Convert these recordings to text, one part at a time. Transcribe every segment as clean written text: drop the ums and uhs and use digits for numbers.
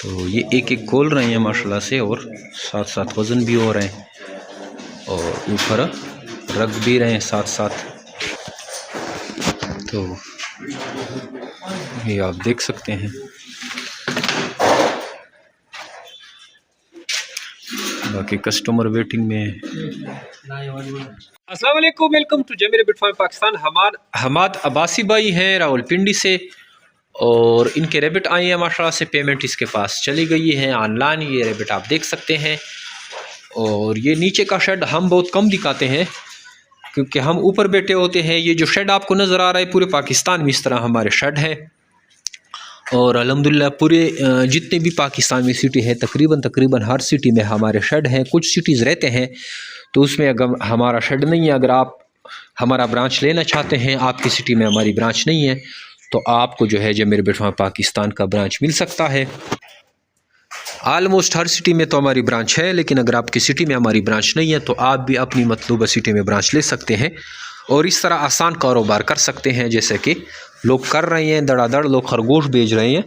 तो ये एक एक खोल रहे हैं माशाल्लाह से, और साथ साथ वज़न भी हो रहे हैं और ऊपर रख भी रहे हैं साथ साथ। तो ये आप देख सकते हैं। बाकी कस्टमर वेटिंग में है। अस्सलाम वालेकुम, welcome to Zameer bit farm Pakistan. Hamad Abbasi भाई हैं रावलपिंडी से, और इनके रेबिट आए हैं माशाल्लाह से। पेमेंट इसके पास चली गई है ऑनलाइन। ये रेबिट आप देख सकते हैं। और ये नीचे का शेड हम बहुत कम दिखाते हैं क्योंकि हम ऊपर बैठे होते हैं। ये जो शेड आपको नज़र आ रहा है, पूरे पाकिस्तान में इस तरह हमारे शेड हैं। और अल्हम्दुलिल्लाह पूरे जितने भी पाकिस्तान में सिटी है, तकरीबन हर सिटी में हमारे शेड हैं। कुछ सिटीज़ रहते हैं तो उसमें अगर हमारा शेड नहीं है, अगर आप हमारा ब्रांच लेना चाहते हैं, आपकी सिटी में हमारी ब्रांच नहीं है, तो आपको जो है जमीर बिट फार्म पाकिस्तान का ब्रांच मिल सकता है। आलमोस्ट हर सिटी में तो हमारी ब्रांच है, लेकिन अगर आपकी सिटी में हमारी ब्रांच नहीं है तो आप भी अपनी मतलूबा सिटी में ब्रांच ले सकते हैं और इस तरह आसान कारोबार कर सकते हैं, जैसे कि लोग कर रहे हैं। धड़ाधड़ लोग खरगोश भेज रहे हैं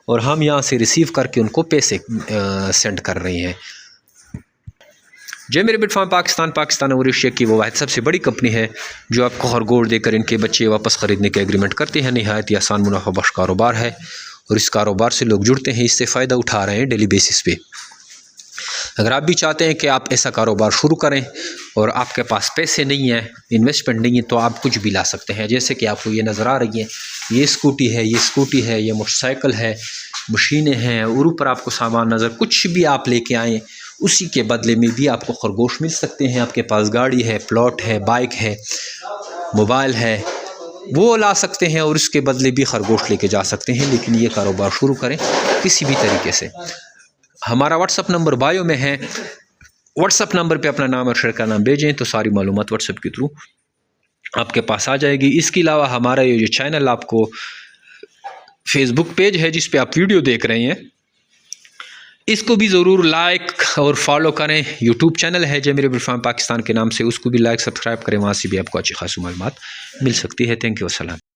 और हम यहाँ से रिसीव करके उनको पैसे सेंड कर रहे हैं। जमीर बिट फार्म पाकिस्तान और एशिया की वो वाहिद सबसे बड़ी कंपनी है जो आपको खरगोश देकर इनके बच्चे वापस ख़रीदने के एग्रीमेंट करते हैं। नहायत ही आसान मुनाफा बख्श कारोबार है और इस कारोबार से लोग जुड़ते हैं, इससे फ़ायदा उठा रहे हैं डेली बेसिस पे। अगर आप भी चाहते हैं कि आप ऐसा कारोबार शुरू करें और आपके पास पैसे नहीं है, इन्वेस्टमेंट नहीं है, तो आप कुछ भी ला सकते हैं। जैसे कि आपको ये नज़र आ रही है, ये स्कूटी है, ये मोटरसाइकिल है, मशीनें हैं, और ऊपर आपको सामान नज़र, कुछ भी आप लेके आएँ उसी के बदले में भी आपको खरगोश मिल सकते हैं। आपके पास गाड़ी है, प्लॉट है, बाइक है, मोबाइल है, वो ला सकते हैं और उसके बदले भी खरगोश लेके जा सकते हैं। लेकिन ये कारोबार शुरू करें किसी भी तरीके से। हमारा व्हाट्सअप नंबर बायो में है। व्हाट्सअप नंबर पे अपना नाम और शहर का नाम भेजें तो सारी मालूमात व्हाट्सअप के थ्रू आपके पास आ जाएगी। इसके अलावा हमारा ये जो चैनल, आपको फेसबुक पेज है जिस पे आप वीडियो देख रहे हैं, इसको भी ज़रूर लाइक और फॉलो करें। यूट्यूब चैनल है जमीर बिट फार्म पाकिस्तान के नाम से, उसको भी लाइक सब्सक्राइब करें, वहाँ से भी आपको अच्छी खासी मालूमात मिल सकती है। थैंक यू, अस्सलाम।